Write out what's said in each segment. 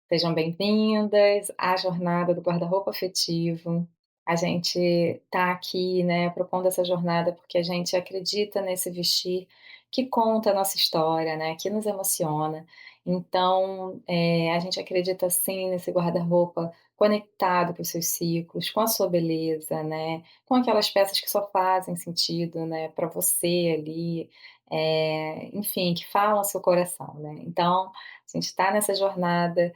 Sejam bem-vindas à jornada do guarda-roupa afetivo. A gente está aqui, né, propondo essa jornada porque a gente acredita nesse vestir que conta a nossa história, né, que nos emociona. Então, a gente acredita sim nesse guarda-roupa conectado com os seus ciclos, com a sua beleza, né, com aquelas peças que só fazem sentido, né, para você ali, enfim, que falam ao seu coração, né. Então, a gente está nessa jornada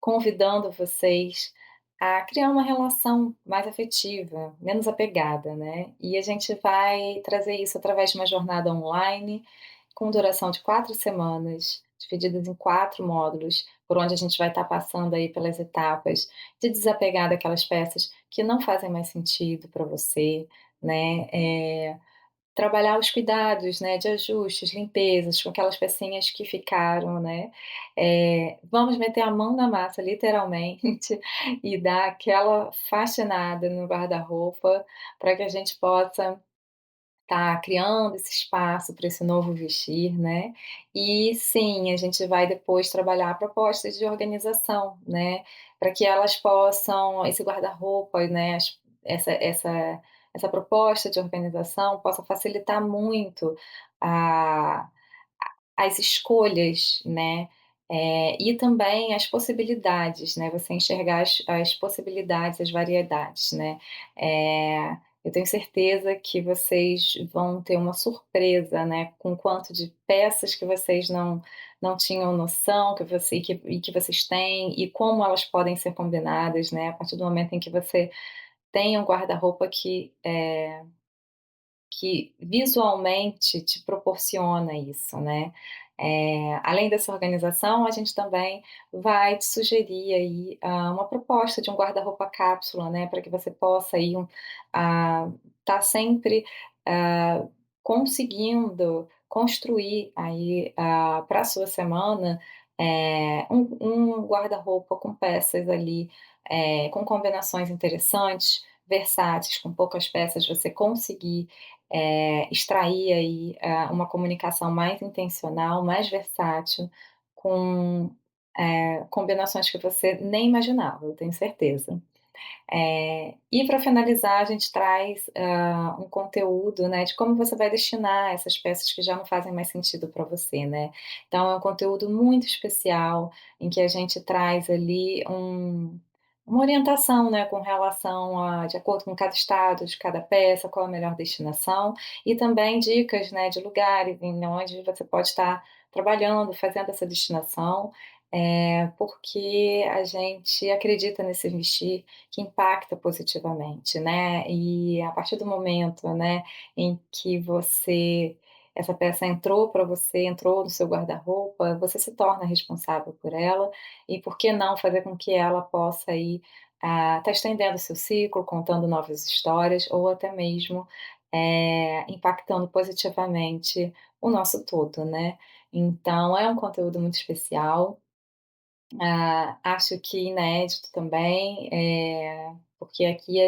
convidando vocês a criar uma relação mais afetiva, menos apegada, né. E a gente vai trazer isso através de uma jornada online, com duração de 4 semanas, divididas em 4 módulos, por onde a gente vai estar passando aí pelas etapas de desapegar daquelas peças que não fazem mais sentido para você, né, trabalhar os cuidados, né, de ajustes, limpezas, com aquelas pecinhas que ficaram, né, vamos meter a mão na massa literalmente e dar aquela faxinada no guarda-roupa, para que a gente possa estar criando esse espaço para esse novo vestir, né. E sim, a gente vai depois trabalhar propostas de organização, né, para que elas possam esse guarda-roupa, né, essa proposta de organização possa facilitar muito a as escolhas, né, e também as possibilidades, né, você enxergar as possibilidades, as variedades, né. Eu tenho certeza que vocês vão ter uma surpresa, né, com o quanto de peças que vocês não tinham noção que vocês têm e como elas podem ser combinadas, né, a partir do momento em que você tem um guarda-roupa que visualmente te proporciona isso, né. Além dessa organização, a gente também vai te sugerir aí, uma proposta de um guarda-roupa cápsula, né, para que você possa aí estar sempre, ah, conseguindo construir aí, para a sua semana, um guarda-roupa com peças ali, com combinações interessantes, versáteis, com poucas peças, você conseguir extrair aí, uma comunicação mais intencional, mais versátil, com, combinações que você nem imaginava, eu tenho certeza. E para finalizar, a gente traz, um conteúdo, né, de como você vai destinar essas peças que já não fazem mais sentido para você, né. Então é um conteúdo muito especial, em que a gente traz ali uma orientação, né, com relação a de acordo com cada estado de cada peça, qual a melhor destinação, e também dicas, né, de lugares em onde você pode estar trabalhando, fazendo essa destinação, porque a gente acredita nesse vestir que impacta positivamente, né. E a partir do momento, né, em que essa peça entrou para você, entrou no seu guarda-roupa, você se torna responsável por ela, e por que não fazer com que ela possa aí, estar estendendo o seu ciclo, contando novas histórias ou até mesmo, impactando positivamente o nosso todo, né. Então é um conteúdo muito especial, acho que inédito também, porque aqui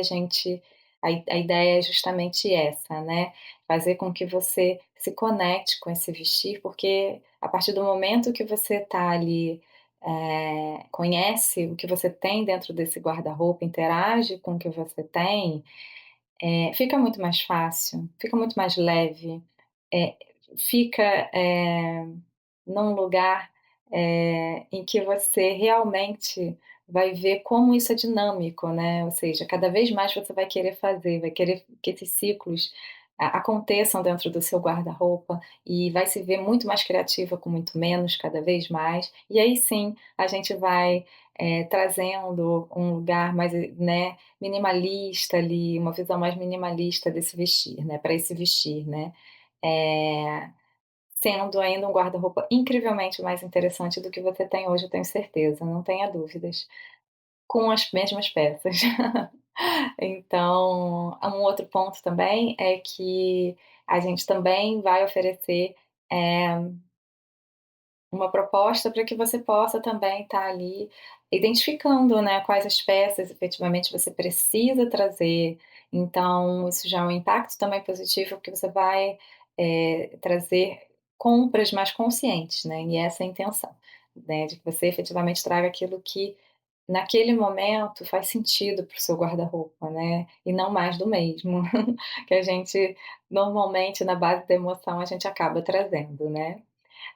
a ideia é justamente essa, né, fazer com que você se conecte com esse vestir, porque a partir do momento que você está ali, conhece o que você tem dentro desse guarda-roupa, interage com o que você tem, fica muito mais fácil, fica muito mais leve, eh, fica, num lugar, em que você realmente vai ver como isso é dinâmico, né, ou seja, cada vez mais você vai querer fazer, vai querer que esses ciclos aconteçam dentro do seu guarda-roupa e vai se ver muito mais criativa com muito menos, cada vez mais. E aí sim, a gente vai, trazendo um lugar mais, né, minimalista ali, uma visão mais minimalista desse vestir, né, para esse vestir, né. Eh Sendo ainda um guarda-roupa incrivelmente mais interessante do que você tem hoje, eu tenho certeza, não tenha dúvidas, com as mesmas peças. Então, um outro ponto também é que a gente também vai oferecer, eh, uma proposta para que você possa também estar ali identificando, né, quais as peças efetivamente você precisa trazer. Então, isso já é um impacto também positivo, porque você vai, trazer compras mais conscientes, né, e essa é a intenção. né, de que você efetivamente traga aquilo que naquele momento faz sentido para o seu guarda-roupa, né, e não mais do mesmo, que a gente normalmente na base da emoção a gente acaba trazendo, né.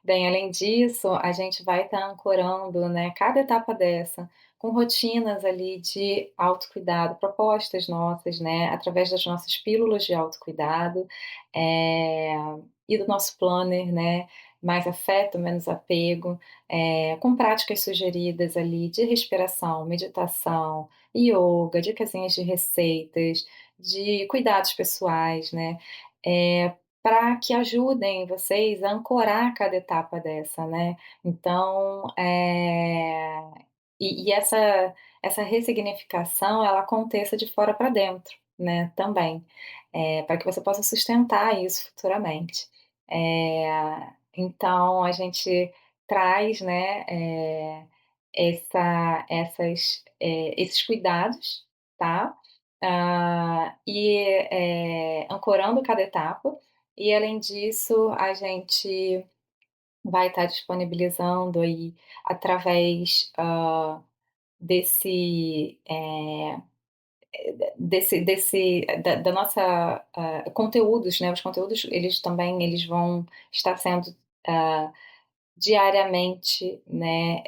Bem, além disso, a gente vai estar ancorando, né, cada etapa dessa com rotinas ali de autocuidado, propostas nossas, né, através das nossas pílulas de autocuidado, eh, e do nosso planner, né, mais afeto, menos apego, com práticas sugeridas ali de respiração, meditação, ioga, dicasinhas de receitas, de cuidados pessoais, né, para que ajudem vocês a ancorar cada etapa dessa, né. Então, e essa ressignificação ela aconteça de fora para dentro, né, também, para que você possa sustentar isso futuramente. Então a gente traz, né, esses cuidados, tá, ancorando cada etapa, e além disso a gente vai estar disponibilizando aí através, desse, da nossa, conteúdos, né, os conteúdos eles também eles vão estar sendo, hã diariamente, né,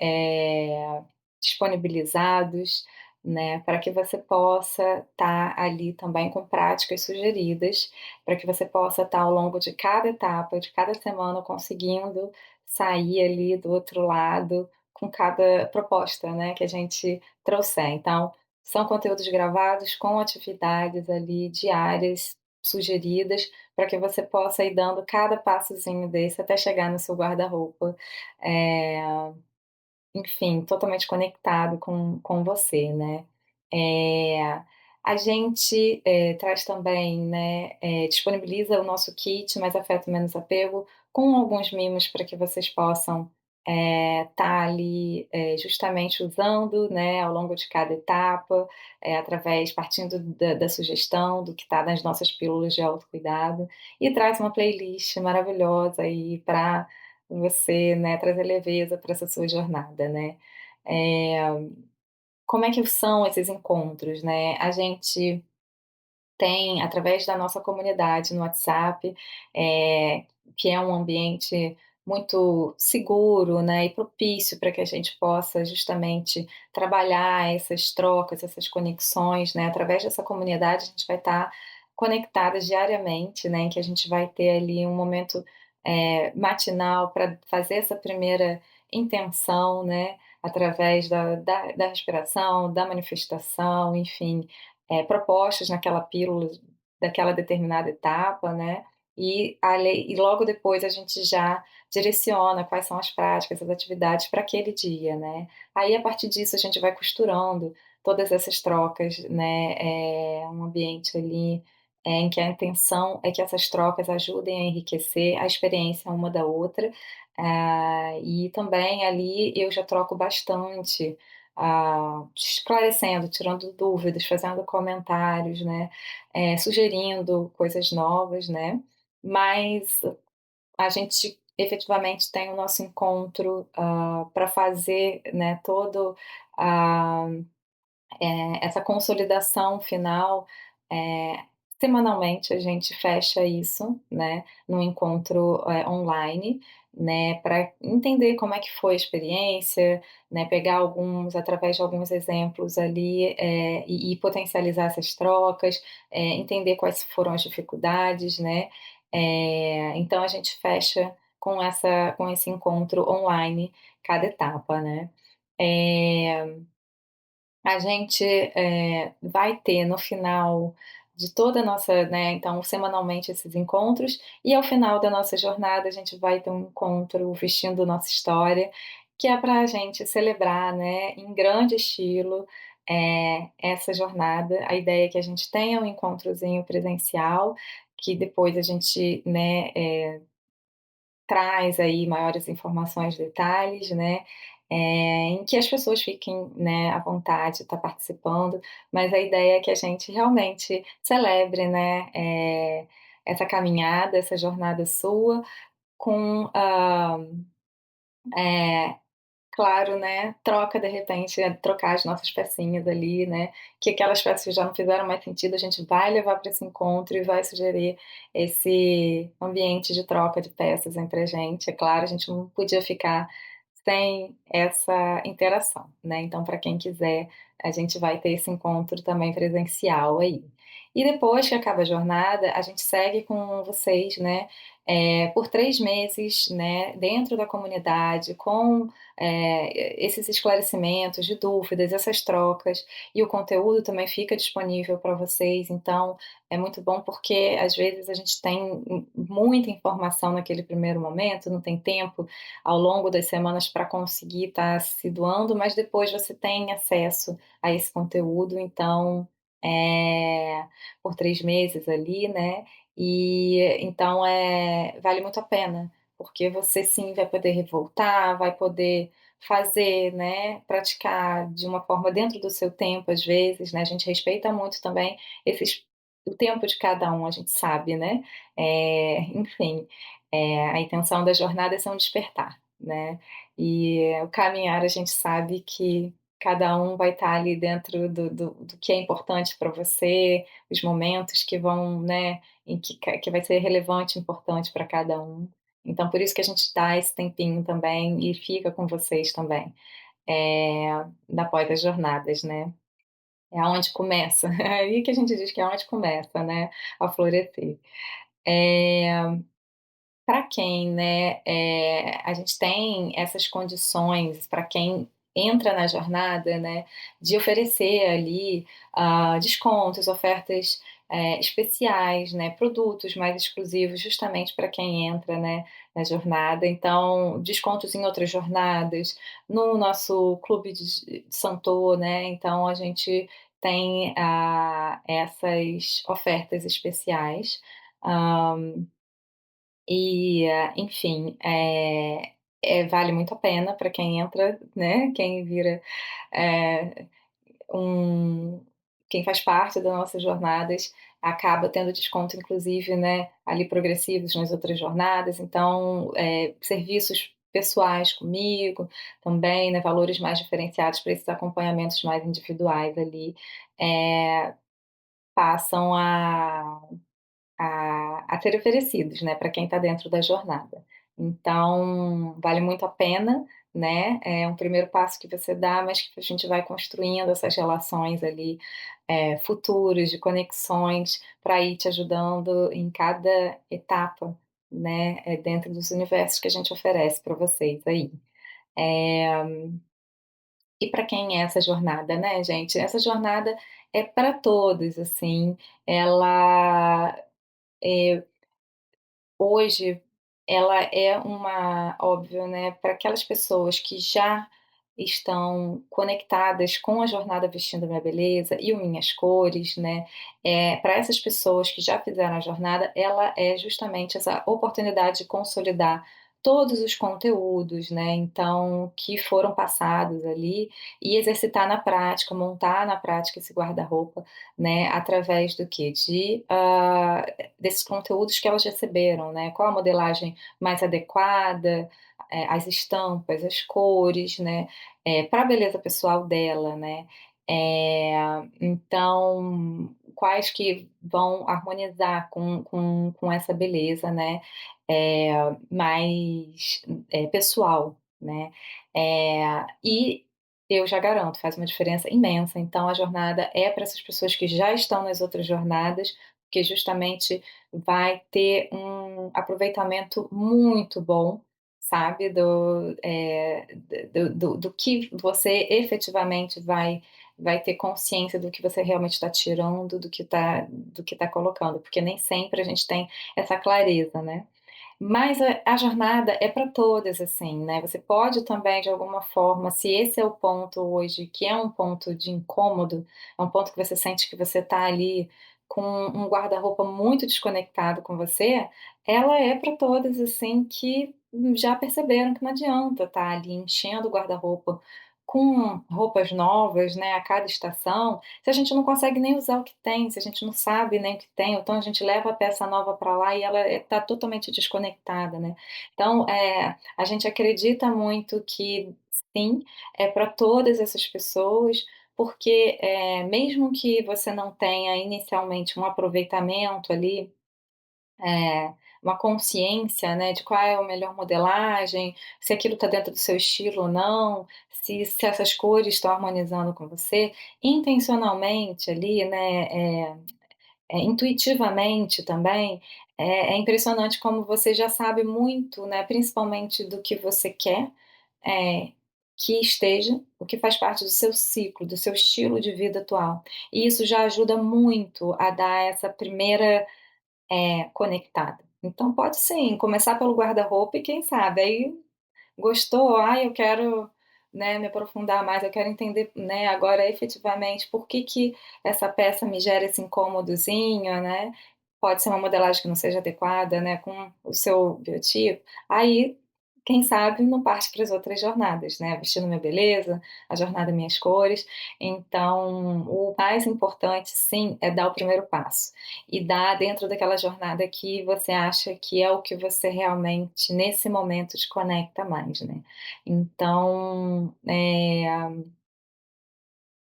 disponibilizados, né, para que você possa estar ali também com práticas sugeridas, para que você possa estar ao longo de cada etapa, de cada semana, conseguindo sair ali do outro lado com cada proposta, né, que a gente trouxer. Então, são conteúdos gravados com atividades ali diárias sugeridas, para que você possa ir dando cada passozinho desse até chegar no seu guarda-roupa, eh, enfim, totalmente conectado com você, né. Eh, a gente, traz também, né, disponibiliza o nosso kit Mais Afeto Menos Apego, com alguns mimos para que vocês possam, estar ali, justamente usando, né, ao longo de cada etapa, através partindo da sugestão do que está nas nossas pílulas de autocuidado, e traz uma playlist maravilhosa aí para você, né, trazer leveza para essa sua jornada, né. Eh, como é que são esses encontros, né? A gente tem, através da nossa comunidade no WhatsApp, que é um ambiente muito seguro, né, e propício para que a gente possa justamente trabalhar essas trocas, essas conexões, né, através dessa comunidade a gente vai estar conectada diariamente, né, em que a gente vai ter ali um momento, matinal para fazer essa primeira intenção, né, através da respiração, da manifestação, enfim, propostas naquela pílula daquela determinada etapa, né, e logo depois a gente já direciona quais são as práticas, as atividades para aquele dia, né. Aí a partir disso a gente vai costurando todas essas trocas, né, um ambiente ali, em que a intenção é que essas trocas ajudem a enriquecer a experiência uma da outra, e também ali eu já troco bastante, esclarecendo, tirando dúvidas, fazendo comentários, né, sugerindo coisas novas, né, mas a gente efetivamente tem o nosso encontro, para fazer, né, todo, ah, essa consolidação final, eh, semanalmente a gente fecha isso, né, num encontro, online, né, para entender como é que foi a experiência, né, pegar alguns através de alguns exemplos ali, e potencializar essas trocas, entender quais foram as dificuldades, né, então a gente fecha com esse encontro online cada etapa, né. Eh a gente, vai ter no final de toda a nossa, né, então semanalmente esses encontros, e ao final da nossa jornada a gente vai ter um encontro vestindo nossa história, que é para a gente celebrar, né, em grande estilo, essa jornada. A ideia é que a gente tenha um encontrozinho presencial, que depois a gente, né, traz aí maiores informações, detalhes, né, em que as pessoas fiquem, né, à vontade de estar participando, mas a ideia é que a gente realmente celebre, né, essa caminhada, essa jornada sua com, Claro, né, troca de repente, trocar as nossas pecinhas ali, né, que aquelas peças já não fizeram mais sentido, a gente vai levar para esse encontro e vai sugerir esse ambiente de troca de peças entre a gente. É claro, a gente não podia ficar sem essa interação, né, então para quem quiser, a gente vai ter esse encontro também presencial aí. E depois que acaba a jornada, a gente segue com vocês, né, por 3 meses, né, dentro da comunidade com esses esclarecimentos de dúvidas, essas trocas, e o conteúdo também fica disponível para vocês. Então, é muito bom porque às vezes a gente tem muita informação naquele primeiro momento, não tem tempo ao longo das semanas para conseguir estar se doando, mas depois você tem acesso a esse conteúdo, então, por 3 meses ali, né? E então vale muito a pena, porque você sim vai poder voltar, vai poder fazer, né, praticar de uma forma dentro do seu tempo, às vezes, né, a gente respeita muito também esses o tempo de cada um, a gente sabe, né, enfim, a intenção da jornada é ser um despertar, né, e o caminhar a gente sabe que cada um vai estar ali dentro do que é importante para você, os momentos que vão, né, em que vai ser relevante, importante para cada um. Então, por isso que a gente dá esse tempinho também e fica com vocês também, após as jornadas, né. É aonde começa, é aí que a gente diz que é onde começa, né, a florescer. Eh para quem, né, a gente tem essas condições para quem entra na jornada, né, de oferecer ali, descontos, ofertas, especiais, né, produtos mais exclusivos justamente para quem entra, né, na jornada. Então, descontos em outras jornadas, no nosso clube de Santô, né, então a gente tem, essas ofertas especiais. Hã e, enfim, vale muito a pena para quem entra, né, quem vira, eh, um quem faz parte das nossas jornadas, acaba tendo desconto inclusive, né, ali progressivos nas outras jornadas, então, serviços pessoais comigo, também, né, valores mais diferenciados para esses acompanhamentos mais individuais ali, eh, passam a ser oferecidos, né, para quem está dentro da jornada. Então, vale muito a pena, né, é um primeiro passo que você dá, mas que a gente vai construindo essas relações ali, futuras, de conexões, para ir te ajudando em cada etapa, né, dentro dos universos que a gente oferece para vocês aí. Eh, e para quem é essa jornada, né, gente? Essa jornada é para todos, assim, ela, eh hoje, ela é uma óbvio, né, para aquelas pessoas que já estão conectadas com a jornada Vestindo Minha Beleza e o Minhas Cores, né, para essas pessoas que já fizeram a jornada, ela é justamente essa oportunidade de consolidar todos os conteúdos, né, então, que foram passados ali, e exercitar na prática, montar na prática esse guarda-roupa, né, através do quê? Desses conteúdos que elas receberam, né, qual a modelagem mais adequada, as estampas, as cores, né, para a beleza pessoal dela, né. Então, quais que vão harmonizar com essa beleza, né, mais, pessoal, né. E eu já garanto, faz uma diferença imensa, então a jornada é para essas pessoas que já estão nas outras jornadas, porque justamente vai ter um aproveitamento muito bom, sabe, do que você efetivamente vai ter consciência do que você realmente está tirando, do que tá colocando, porque nem sempre a gente tem essa clareza, né. Mas a jornada é para todas, assim, né, você pode também de alguma forma, se esse é o ponto hoje que é um ponto de incômodo, é um ponto que você sente que você está ali com um guarda-roupa muito desconectado com você, ela é para todas, assim, que já perceberam que não adianta estar ali enchendo o guarda-roupa com roupas novas, né, a cada estação, se a gente não consegue nem usar o que tem, se a gente não sabe nem o que tem, ou então a gente leva a peça nova para lá e ela está totalmente desconectada, né. Então, a gente acredita muito que sim, é para todas essas pessoas, porque, mesmo que você não tenha inicialmente um aproveitamento ali, é, uma consciência, né, de qual é a melhor modelagem, se aquilo está dentro do seu estilo ou não, se essas cores estão harmonizando com você, intencionalmente ali, né, intuitivamente também, é impressionante como você já sabe muito, né, principalmente do que você quer, que esteja, o que faz parte do seu ciclo, do seu estilo de vida atual. E isso já ajuda muito a dar essa primeira conectada. Então pode sim, começar pelo guarda-roupa e quem sabe aí gostou, eu quero, né, me aprofundar mais, eu quero entender, né, agora efetivamente por que que essa peça me gera esse incômodozinho, né. Pode ser uma modelagem que não seja adequada, né, com o seu biotipo, aí, quem sabe não parte para as outras jornadas, né, Vestindo Minha Beleza, a jornada Minhas Cores. Então, o mais importante sim, é dar o primeiro passo, e dar dentro daquela jornada que você acha que é o que você realmente, nesse momento, te conecta mais, né. Então,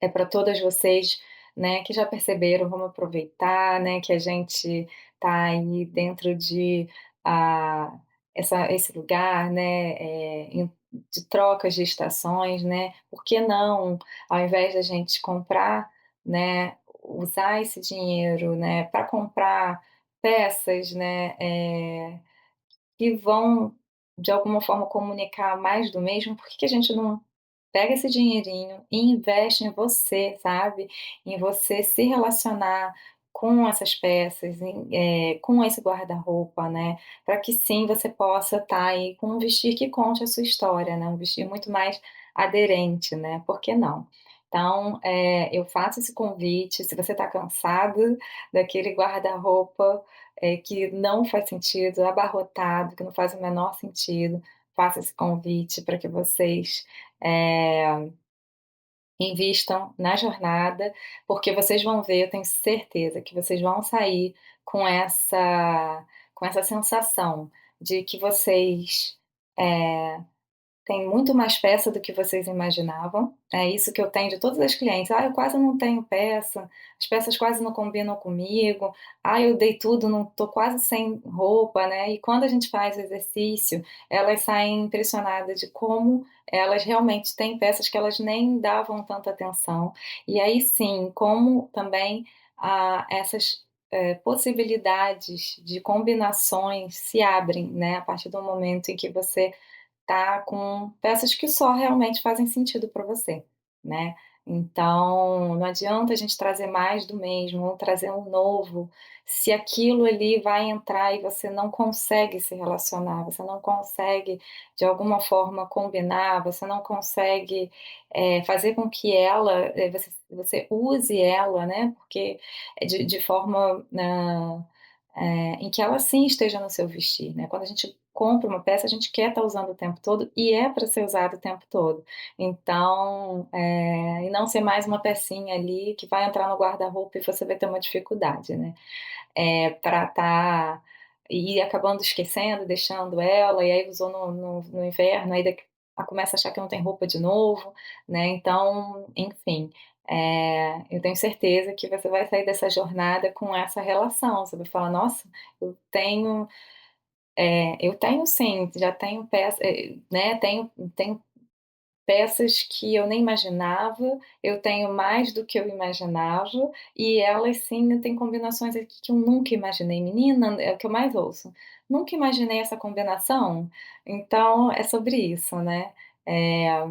é para todas vocês, né, que já perceberam, vamos aproveitar, né, que a gente tá aí dentro de, ah, esse lugar, né, de trocas de estações, né, por que não, ao invés da gente comprar, né, usar esse dinheiro, né, para comprar peças, né, que vão, de alguma forma, comunicar mais do mesmo, por que que a gente não pega esse dinheirinho e investe em você, sabe, em você se relacionar com essas peças, com esse guarda-roupa, né, para que sim, você possa estar aí com um vestir que conte a sua história, né, um vestir muito mais aderente, né, por que não? Então, eu faço esse convite, se você está cansado daquele guarda-roupa que não faz sentido, abarrotado, que não faz o menor sentido, faço esse convite para que vocês, eh, invistam na jornada, porque vocês vão ver, eu tenho certeza que vocês vão sair com essa sensação de que vocês, eh tem muito mais peça do que vocês imaginavam. É isso que eu tenho de todas as clientes. Eu quase não tenho peça, as peças quase não combinam comigo. Eu dei tudo, não tô quase sem roupa, né?" E quando a gente faz o exercício, elas saem impressionadas de como elas realmente têm peças que elas nem davam tanta atenção. E aí sim, como também, essas, possibilidades de combinações se abrem, né, a partir do momento em que você tá com peças que só realmente fazem sentido para você, né. Então, não adianta a gente trazer mais do mesmo ou trazer um novo, se aquilo ali vai entrar e você não consegue se relacionar, você não consegue de alguma forma combinar, você não consegue, fazer com que ela, você use ela, né, porque de forma, em que ela sim esteja no seu vestir, né. Quando a gente compra uma peça, a gente quer estar usando o tempo todo e é para ser usado o tempo todo. Então, e não ser mais uma pecinha ali que vai entrar no guarda-roupa e você vai ter uma dificuldade, né. Pra estar e ir acabando esquecendo, deixando ela, e aí usou no inverno, aí começa a achar que não tem roupa de novo, né, então, enfim, eu tenho certeza que você vai sair dessa jornada com essa relação, você vai falar: "Nossa, eu tenho eu tenho sim, já tenho peça né, tenho peças que eu nem imaginava, eu tenho mais do que eu imaginava, e elas sim têm combinações aqui que eu nunca imaginei. Menina, é o que eu mais ouço: "Nunca imaginei essa combinação". Então é sobre isso, né. Eh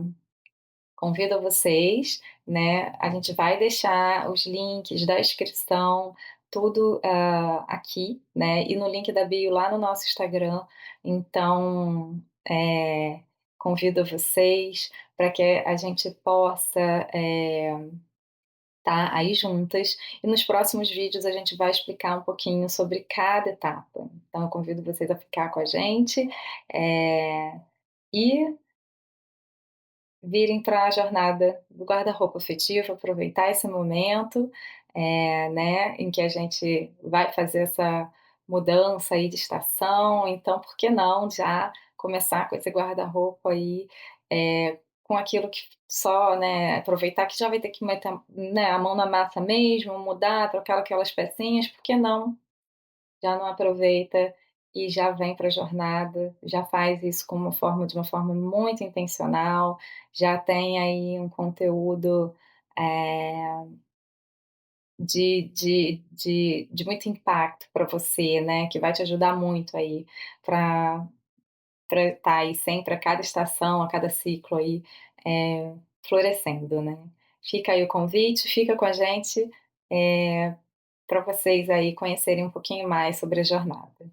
Convido vocês, né, a gente vai deixar os links da inscrição, tudo, aqui, né, e no link da bio lá no nosso Instagram. Então, convido vocês para que a gente possa, estar aí juntas, e nos próximos vídeos a gente vai explicar um pouquinho sobre cada etapa. Então eu convido vocês a ficar com a gente, e virem para a jornada do guarda-roupa afetivo, aproveitar esse momento, né, em que a gente vai fazer essa mudança aí de estação, então por que não já começar com esse guarda-roupa aí, com aquilo que só, né, aproveitar que já vai ter que meter, né, a mão na massa mesmo, mudar, trocar aquelas pecinhas, por que não já não aproveita e já vem para a jornada, já faz isso com uma forma de uma forma muito intencional, já tem aí um conteúdo, eh, de muito impacto para você, né, que vai te ajudar muito aí para estar aí sempre a cada estação, a cada ciclo aí, florescendo, né. Fica aí o convite, fica com a gente, para vocês aí conhecerem um pouquinho mais sobre a jornada.